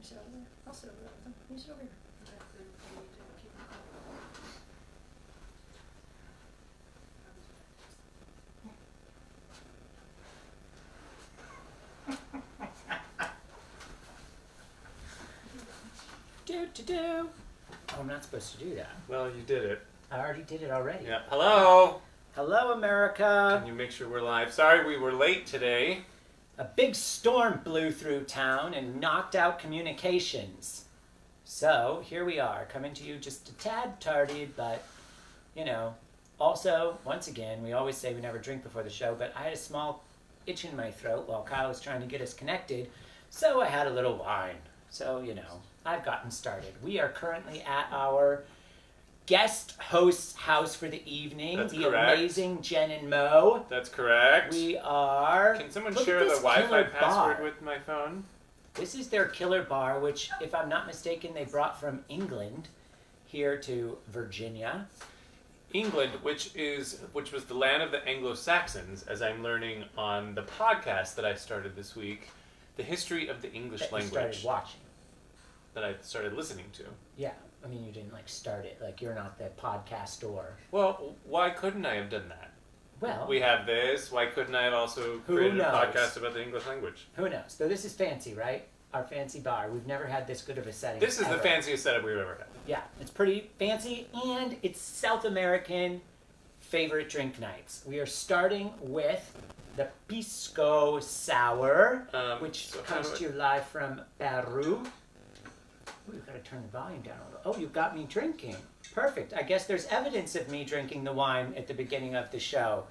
sit over there. I'll sit over there with them. You sit over here. Do. Oh, I'm not supposed to do that. Well, you did it. I already did it already. Yeah. Hello. Hello, America. Can you make sure we're live? Sorry we were late today. A big storm blew through town and knocked out communications. So, here we are, coming to you just a tad tardy, but, you know. Also, once again, we always say we never drink before the show, but I had a small itch in my throat while Kyle was trying to get us connected, so I had a little wine. So, you know, I've gotten started. We are currently at our guest host's house for the evening. That's the correct. Amazing Jen and Mo. That's correct. We are... Can someone Look share at the this Wi-Fi killer password bar. with my phone? This is their killer bar, which, if I'm not mistaken, they brought from England here to Virginia. England, which was the land of the Anglo-Saxons, as I'm learning on the podcast that I started this week, the history of the English That you language started watching. that I started listening to. Yeah, I mean, you didn't start it. You're not the podcastor. Well, why couldn't I have done that? Well, We have this. Why couldn't I have also Who created a knows? podcast about the English language? who knows? Though this is fancy, right? Our fancy bar. We've never had this good of a setting. This is ever. the fanciest setup we've ever had. Yeah, it's pretty fancy, and it's South American favorite drink nights. We are starting with the Pisco Sour, which so how comes do I- to you live from Peru. Ooh, you've got to turn the volume down a little. Oh, you've got me drinking. Perfect. I guess there's evidence of me drinking the wine at the beginning of the show.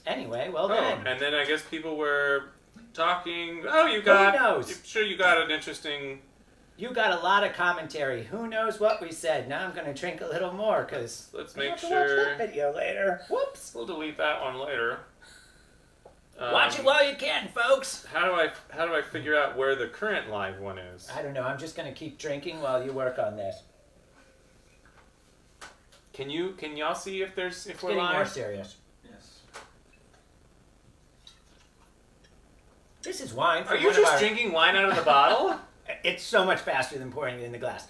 Anyway, well then. and then I guess people were talking. Oh, you got. knows? I'm sure you got an interesting. You got a lot of commentary. Who knows what we said? Now I'm going to drink a little more because Let's I make have to sure. watch that video later. Whoops. We'll delete that one later. Watch it while you can, folks. How do I figure out where the current live one is? I don't know. I'm just going to keep drinking while you work on this. Can y'all see if we're Getting more live? serious. Yes. This is wine from Are you one of just our... drinking wine out of the bottle? It's so much faster than pouring it in the glass.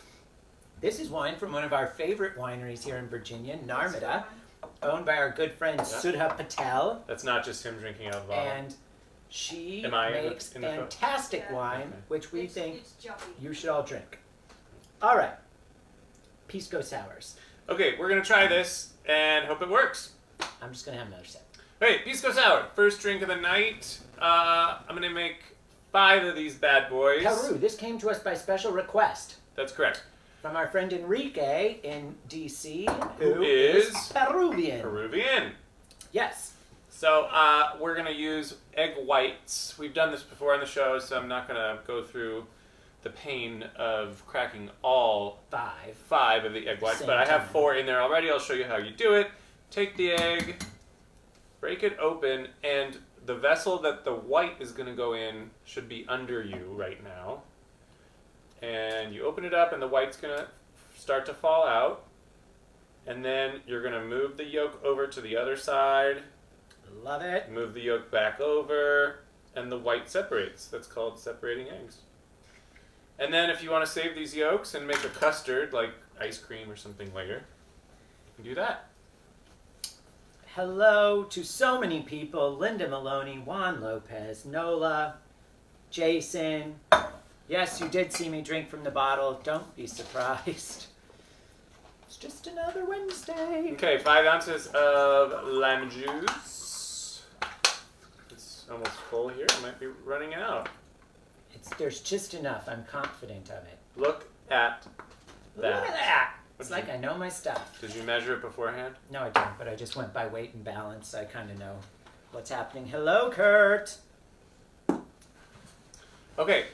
This is wine from one of our favorite wineries here in Virginia, Narmada, owned by our good friend Sudha Patel. That's not just him drinking out of the bottle. And she Am I makes in the photo? fantastic wine, Okay. which we think It's jumpy. you should all drink. All right. Pisco Sours. Okay, we're gonna try this and hope it works. I'm just going to have another sip. Hey, Pisco Sour, first drink of the night. I'm gonna make 5 of these bad boys. Peru. This came to us by special request That's correct. from our friend Enrique in D.C., Who is Peruvian. Peruvian. Yes. So we're gonna use egg whites. We've done this before on the show, so I'm not gonna go through the pain of cracking all 5 of the egg whites, Same but I have time. 4 in there already. I'll show you how you do it. Take the egg, break it open, and the vessel that the white is going to go in should be under you right now. And you open it up, and the white's going to start to fall out. And then you're going to move the yolk over to the other side, Love it. move the yolk back over, and the white separates. That's called separating eggs. And then if you want to save these yolks and make a custard, like ice cream or something later, you can do that. Hello to so many people. Linda Maloney, Juan Lopez, Nola, Jason. Yes, you did see me drink from the bottle. Don't be surprised. It's just another Wednesday. Okay, 5 ounces of lime juice. It's almost full here. It might be running out. There's just enough. I'm confident of it. Look at that. Look at that. It's What like did I know my stuff. Did you measure it beforehand? No, I didn't, but I just went by weight and balance. I kind of know what's happening. Hello, Kurt. Okay,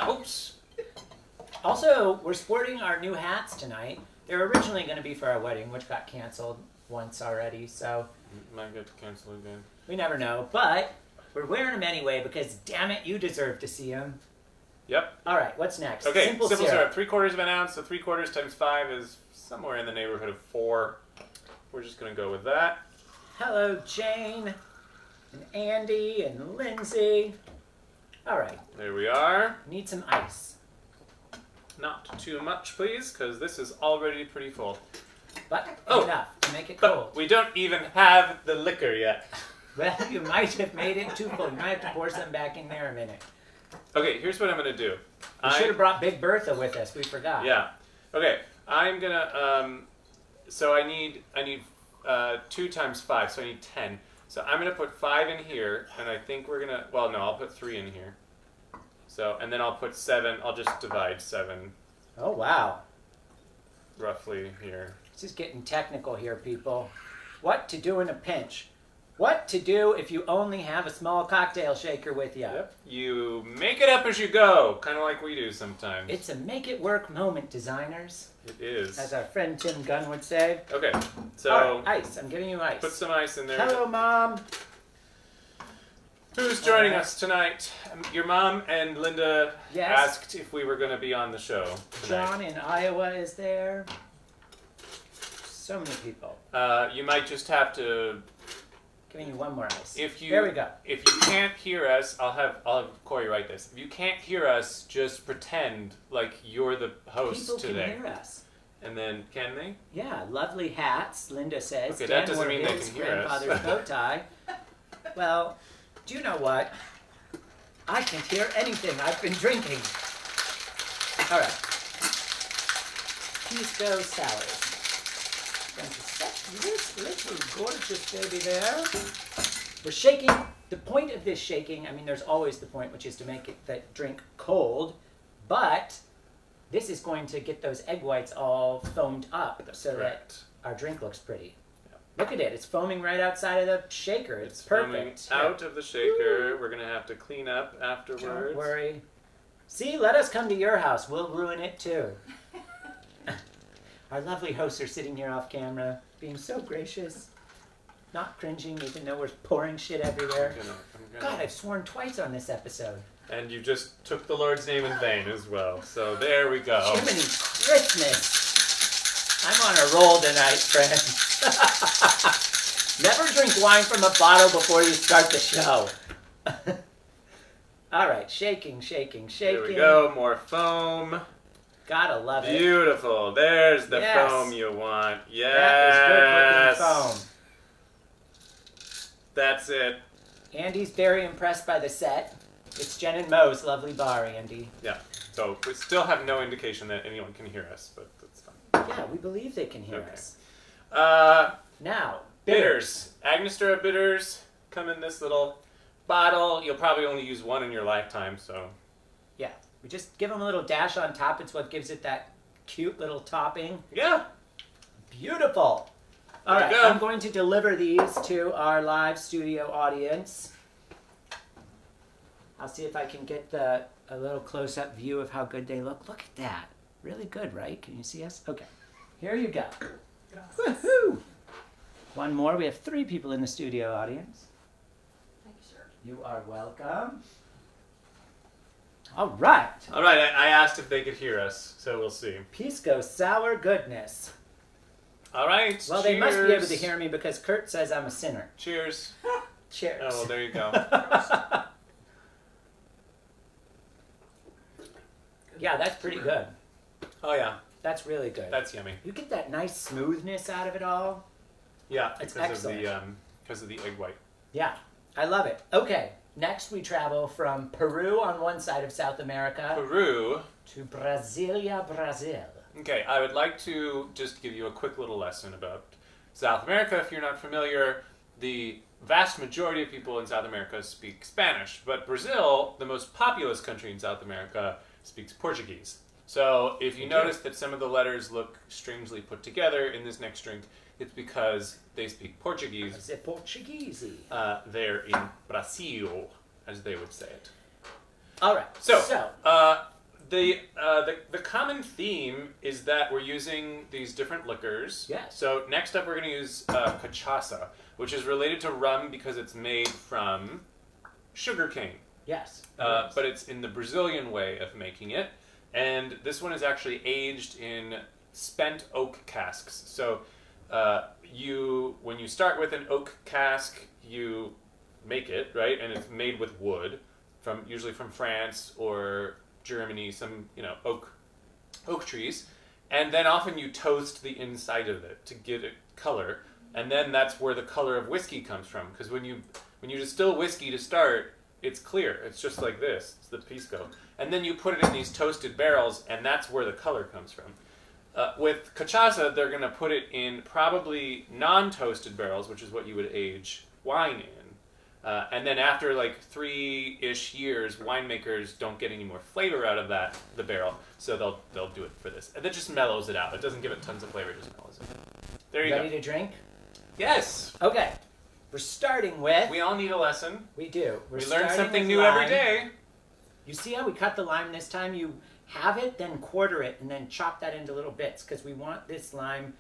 oops. Also, we're sporting our new hats tonight. They're originally going to be for our wedding, which got canceled once already, so Might get to cancel again. we never know. But we're wearing them anyway because, damn it, you deserve to see them. Yep. All right, what's next? Okay, Simple syrup. syrup. 3/4 of an ounce, so 3/4 times 5 is somewhere in the neighborhood of 4. We're just going to go with that. Hello, Jane, and Andy, and Lindsay. All right. There we are. Need some ice. Not too much, please, because this is already pretty full. But Oh. enough to make it But cold. we don't even have the liquor yet. Well, you might have made it too full. You might have to pour some back in there a minute. Okay, here's what I'm gonna do. We should have brought Big Bertha with us. We forgot. Yeah. Okay, I'm gonna. So I need 2 times 5, so I need 10. So I'm gonna put 5 in here, and I think we're gonna. Well, no, I'll put 3 in here. So and then I'll put 7. I'll just divide 7 Oh, wow. roughly here. This is getting technical here, people. What to do in a pinch. What to do if you only have a small cocktail shaker with you. Yep. You make it up as you go, kind of like we do sometimes. It's a make it work moment, designers. It is. As our friend Tim Gunn would say. Okay, so All right, ice. I'm giving you ice. put some ice in there. Hello, Mom. Who's joining Alright. us tonight? Your mom and Linda Yes. asked if we were going to be on the show tonight. John in Iowa is there. So many people. You might just have to, Giving you one more ice. if you There we go. if you can't hear us, I'll have Corey write this. If you can't hear us, just pretend like you're the host People today, can hear us. and then can they? Yeah, lovely hats, Linda says. Okay, Dan that doesn't wore mean they his can hear us. grandfather's bow tie. Well, do you know what? I can't hear anything. I've been drinking. All right. Pisco sours. Going to set this little gorgeous baby there. We're shaking. The point of this shaking, I mean, there's always the point, which is to make that drink cold, but this is going to get those egg whites all foamed up so that Correct. our drink looks pretty. Yep. Look at it. It's foaming right outside of the shaker. It's Foaming perfect. out of the shaker. We're gonna have to clean up afterwards. Don't worry. See, let us come to your house. We'll ruin it too. Our lovely hosts are sitting here off camera, being so gracious, not cringing even though we're pouring shit everywhere. I'm God, gonna- I've sworn twice on this episode. And you just took the Lord's name in vain as well. So there we go. Jiminy Christmas! I'm on a roll tonight, friends. Never drink wine from a bottle before you start the show. All right, shaking, shaking, shaking. There we go. More foam. Gotta love it. Beautiful. There's the Yes. foam you want. Yes. That is good looking foam. That's it. Andy's very impressed by the set. It's Jen and Mo's lovely bar, Andy. Yeah. So we still have no indication that anyone can hear us, but that's fine. Yeah, we believe they can hear Okay. us. Now, Bitters. Angostura bitters come in this little bottle. You'll probably only use one in your lifetime, so. Yeah, we just give them a little dash on top. It's what gives it that cute little topping. Yeah. Beautiful. All There right, you go. I'm going to deliver these to our live studio audience. I'll see if I can get a little close-up view of how good they look. Look at that. Really good, right? Can you see us? Okay. Here you go. Woohoo! One more. We have 3 people in the studio audience. Thank you, sir. You are welcome. All right. All right. I asked if they could hear us, so we'll see. Pisco sour goodness. All right. Well, they must be able to cheers. hear me because Kurt says I'm a sinner. Cheers. Cheers. Oh, well, there you go. Yeah, that's pretty good. Oh, yeah. That's really good. That's yummy. You get that nice smoothness out of it all. Yeah, It's because of excellent. the egg white. Yeah, I love it. Okay, next we travel from Peru on one side of South America Peru. to Brasilia, Brazil. Okay, I would like to just give you a quick little lesson about South America. If you're not familiar, the vast majority of people in South America speak Spanish, but Brazil, the most populous country in South America, speaks Portuguese. So if you notice that some of the letters look strangely put together in this next drink, it's because they speak Portuguese The Portuguese. there in Brazil, as they would say it. All right. So, the common theme is that we're using these different liquors. Yes. So next up, we're going to use cachaça, which is related to rum because it's made from sugarcane. yes. But it's in the Brazilian way of making it. And this one is actually aged in spent oak casks. So when you start with an oak cask, you make it, right? And it's made with wood. usually from France or Germany, some oak trees, and then often you toast the inside of it to get it color, and then that's where the color of whiskey comes from. Because when you distill whiskey to start, it's clear. It's just like this. It's the pisco, and then you put it in these toasted barrels, and that's where the color comes from. With cachaça, they're going to put it in probably non-toasted barrels, which is what you would age wine in. And then after like 3-ish years, winemakers don't get any more flavor out of the barrel, so they'll do it for this. And that just mellows it out. It doesn't give it tons of flavor, it just mellows it. There you Ready go. to drink? Yes! Okay. We're starting with... We all need a lesson. We do. We learn starting something with new lime. every day. You see how we cut the lime this time? You have it, then quarter it, and then chop that into little bits, because we want this lime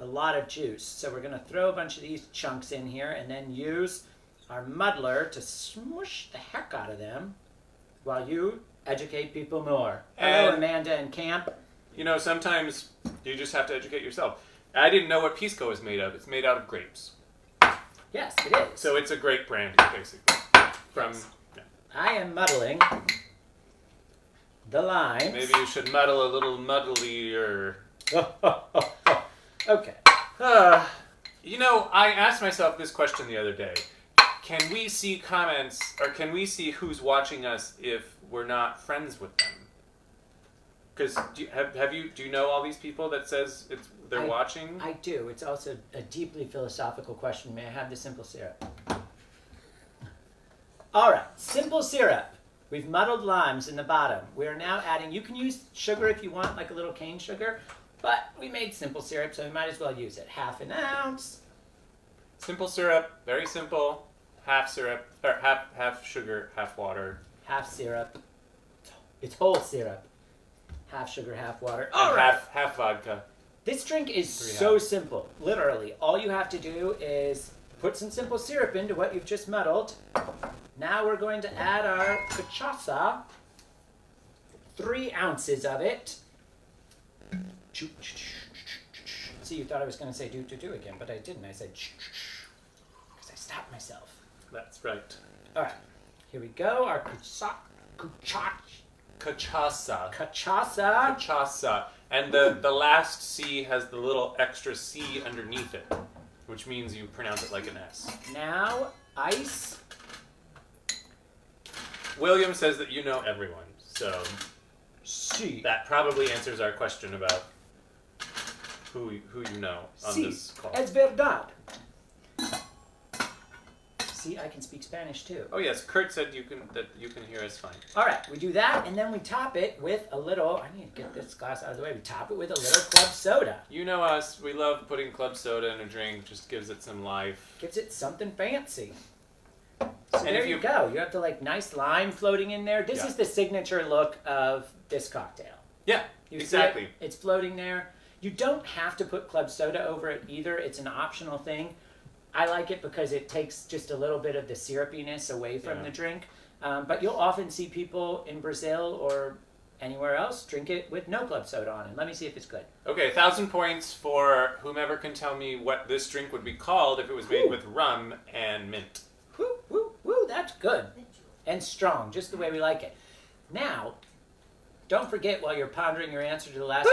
a lot of juice. So we're going to throw a bunch of these chunks in here, and then use our muddler to smush the heck out of them while you educate people more. Hello, And- Amanda and Camp. Sometimes you just have to educate yourself. I didn't know what pisco is made of. It's made out of grapes. Yes, it is. So it's a grape brandy, basically. From I am muddling the limes. maybe you should muddle a little muddlier. Okay. I asked myself this question the other day. Can we see comments, or can we see who's watching us if we're not friends with them? Because do you know all these people that says they're watching? I do. It's also a deeply philosophical question. May I have the simple syrup? All right, simple syrup. We've muddled limes in the bottom. We are now adding, you can use sugar if you want, like a little cane sugar, but we made simple syrup, so we might as well use it. 1/2 ounce. Simple syrup, very simple. Half syrup, or half sugar, half water. Half syrup. It's whole syrup. Half sugar, half water. And All right. half vodka. This drink is 3 so halves. simple. Literally, all you have to do is put some simple syrup into what you've just muddled. Now we're going to add our cachaça. 3 ounces of it. See, you thought I was going to say do again, but I didn't. I said because I stopped myself. That's right. All right, here we go. Our Cachaça. cachaça. And the last C has the little extra C underneath it, which means you pronounce it like an S. Now, ice. William says that you know everyone, so C. that probably answers our question about who you know on Sí, this call. es verdad. See, I can speak Spanish too. Oh yes, Kurt said you can hear us fine. All right, we do that, and then we top it with a little. I need to get this glass out of the way. We top it with a little club soda. You know us, we love putting club soda in a drink, just gives it some life. Gives it something fancy. So And there if you you- go. You have the nice lime floating in there. This Yeah. is the signature look of this cocktail. Yeah, You see exactly. it? It's floating there. You don't have to put club soda over it either. It's an optional thing. I like it because it takes just a little bit of the syrupiness away from Yeah. the drink. But you'll often see people in Brazil or anywhere else drink it with no club soda on it. Let me see if it's good. Okay, 1,000 points for whomever can tell me what this drink would be called if it was made Whew. with rum and mint. Woo, woo, woo, that's good. And strong, just the way we like it. Now, don't forget while you're pondering your answer to the last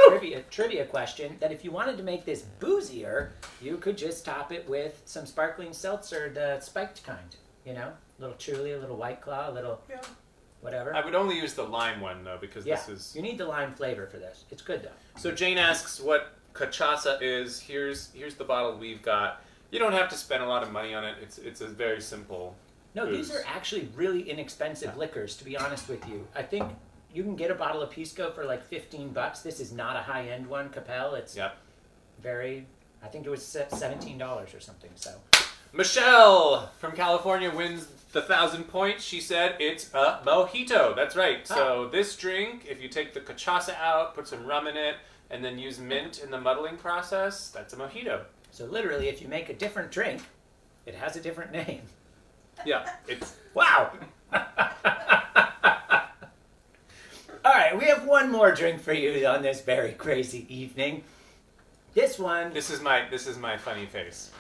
trivia question that if you wanted to make this boozier, you could just top it with some sparkling seltzer, the spiked kind. A little Truly, a little White Claw, a little whatever. I would only use the lime one though because Yeah, this is. you need the lime flavor for this. It's good though. So Jane asks what cachaça is. Here's the bottle we've got. You don't have to spend a lot of money on it. It's a very simple. No, these booze. are actually really inexpensive liquors, to be honest with you. I think you can get a bottle of Pisco for like $15. This is not a high-end one, Capel. It's Yep. I think it was $17 or something, so. Michelle from California wins the 1,000 points. She said it's a mojito. That's right. So this drink, if you take the cachaça out, put some rum in it, and then use mint in the muddling process, that's a mojito. So literally, if you make a different drink, it has a different name. Yeah, it's Wow! All right, we have one more drink for you on this very crazy evening. This one this is my funny face.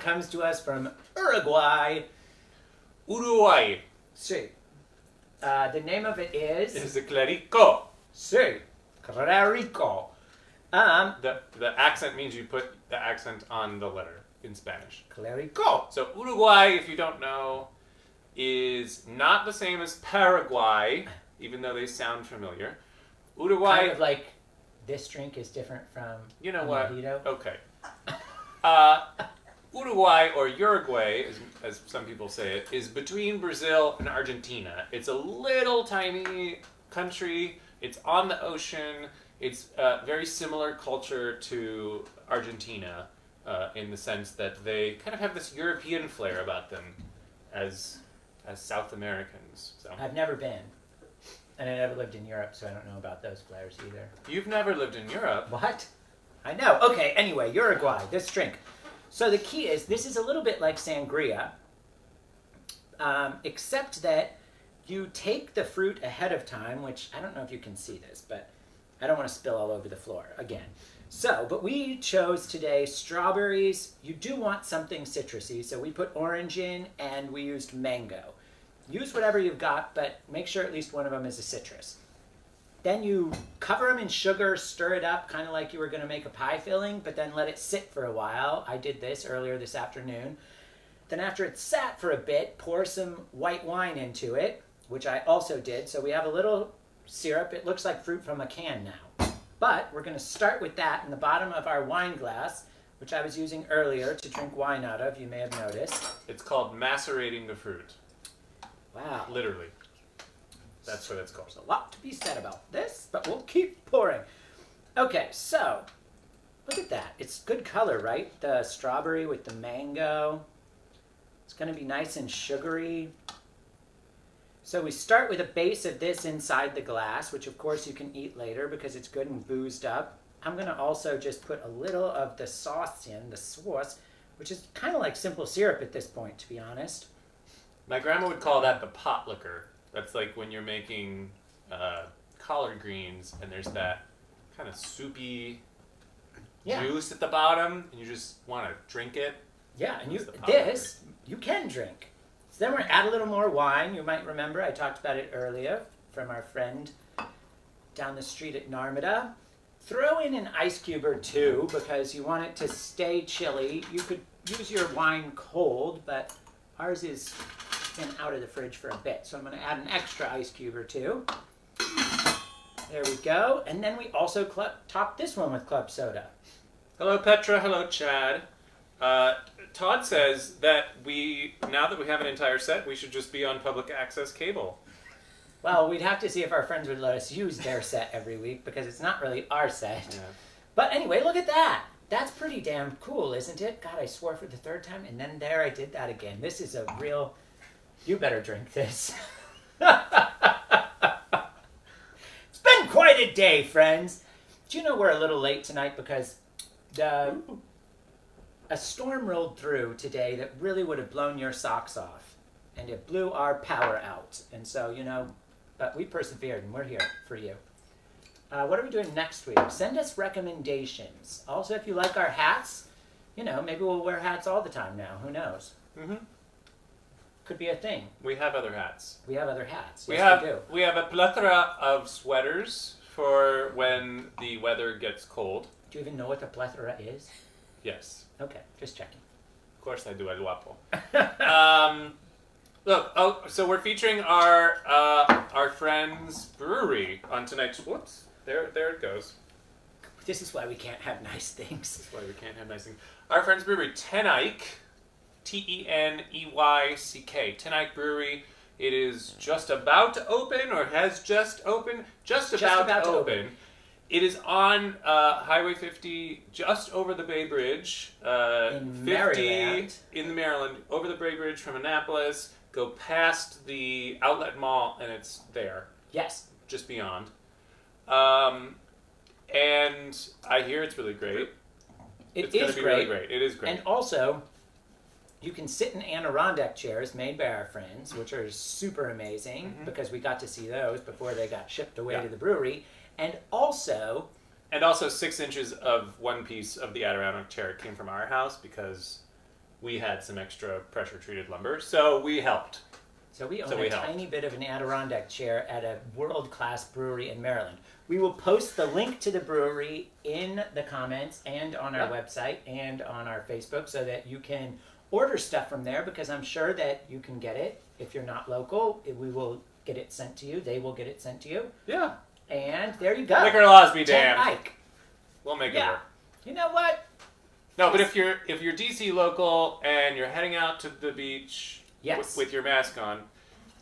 comes to us from Uruguay. Uruguay. Sí. The name of it is... Is it Clerico? Sí, Clerico. The accent means you put the accent on the letter in Spanish. Clerico. So Uruguay, if you don't know, is not the same as Paraguay, even though they sound familiar. Uruguay... Kind of like this drink is different from You know a what? mojito. Okay. Uruguay, or Uruguay, as some people say it, is between Brazil and Argentina. It's a little tiny country. It's on the ocean. It's very similar culture to Argentina in the sense that they kind of have this European flair about them as South Americans. So I've never been. And I never lived in Europe, so I don't know about those flares either. you've never lived in Europe. What? I know. Okay, anyway, Uruguay, this drink. So the key is, this is a little bit like sangria, except that you take the fruit ahead of time, which I don't know if you can see this, but I don't want to spill all over the floor again. So, but we chose today strawberries. You do want something citrusy, so we put orange in and we used mango. Use whatever you've got, but make sure at least one of them is a citrus. Then you cover them in sugar, stir it up, kind of like you were going to make a pie filling, but then let it sit for a while. I did this earlier this afternoon. Then after it's sat for a bit, pour some white wine into it, which I also did. So we have a little syrup. It looks like fruit from a can now. But we're going to start with that in the bottom of our wine glass, which I was using earlier to drink wine out of, you may have noticed. It's called macerating the fruit. Wow. Literally. That's what it's called. There's a lot to be said about this, but we'll keep pouring. Okay, so look at that. It's good color, right? The strawberry with the mango. It's going to be nice and sugary. So we start with a base of this inside the glass, which of course you can eat later because it's good and boozed up. I'm going to also just put a little of the sauce in, the sauce, which is kind of like simple syrup at this point, to be honest. My grandma would call that the pot liquor. That's like when you're making collard greens and there's that kind of soupy juice at the bottom and you just want to drink it. Yeah, and That's the pot this you can drink. So then we're going to add a little more wine. You might remember I talked about it earlier from our friend down the street at Narmada. Throw in an ice cube or two because you want it to stay chilly. You could use your wine cold, but ours is been out of the fridge for a bit. So I'm going to add an extra ice cube or two. There we go. And then we also top this one with club soda. Hello, Petra. Hello, Chad. Todd says that now that we have an entire set, we should just be on public access cable. Well, we'd have to see if our friends would let us use their set every week because it's not really our set. Yeah. But anyway, look at that. That's pretty damn cool, isn't it? God, I swore for the third time, and then there I did that again. This is a real... You better drink this. It's been quite a day, friends. Do you know we're a little late tonight because a storm rolled through today that really would have blown your socks off. And it blew our power out. And so, but we persevered and we're here for you. What are we doing next week? Send us recommendations. Also, if you like our hats, maybe we'll wear hats all the time now. Who knows? Mm-hmm. Could be a thing. We have other hats. We have other hats. We Yes, we do. We have a plethora of sweaters for when the weather gets cold. Do you even know what a plethora is? Yes. Okay, just checking. Of course I do, El Guapo. Look, so we're featuring our friend's brewery on tonight's... Whoops. There it goes. This is why we can't have nice things. That's why we can't have nice things. Our friend's brewery, Teneyck. Teneyck. Teneyck Brewery. It is just about to open, or has just opened. Just about to open. It is on Highway 50, just over the Bay Bridge. In Maryland. In the Maryland, over the Bay Bridge from Annapolis. Go past the Outlet Mall, and it's there. Yes. Just beyond. And I hear it's really great. It's going to be great. really great. It is great. And also, you can sit in Adirondack chairs made by our friends, which are super amazing because we got to see those before they got shipped away to the brewery. And also 6 inches of one piece of the Adirondack chair came from our house because we had some extra pressure treated lumber, so we helped. So we own So we a helped. tiny bit of an Adirondack chair at a world-class brewery in Maryland. We will post the link to the brewery in the comments and on our Yeah. website and on our Facebook so that you can order stuff from there, because I'm sure that you can get it. If you're not local, we will get it sent to you. They will get it sent to you. Yeah. And there you go. Liquor laws be 10 damned. Ike. We'll make it Yeah. work. You know what? No, but if you're DC local and you're heading out to the beach Yes. with your mask on,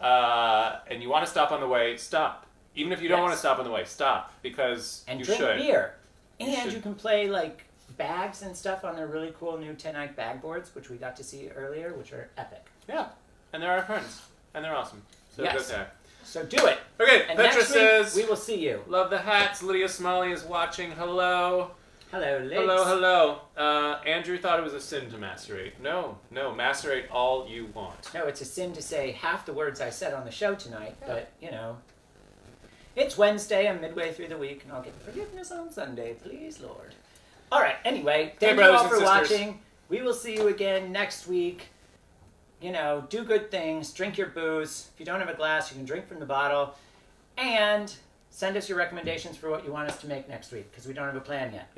and you want to stop on the way, stop. Even if you don't Yes. want to stop on the way, stop, because And you drink should. beer. You And should. you can play like bags and stuff on their really cool new 10 Ike bag boards, which we got to see earlier, which are epic. Yeah, and they're our friends, and they're awesome. So Yes. go there. So do it. Okay, And Petra next week, says, we will see you. love the hats. Lydia Smalley is watching. Hello. Hello, ladies. Hello. Andrew thought it was a sin to macerate. No, macerate all you want. No, it's a sin to say half the words I said on the show tonight, but, you know. It's Wednesday, I'm midway through the week, and I'll get forgiveness on Sunday, please, Lord. All right, anyway, thank you brothers all and for sisters. watching. We will see you again next week. You know, do good things, drink your booze. If you don't have a glass, you can drink from the bottle. And send us your recommendations for what you want us to make next week, because we don't have a plan yet.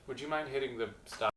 Would you mind hitting the stop?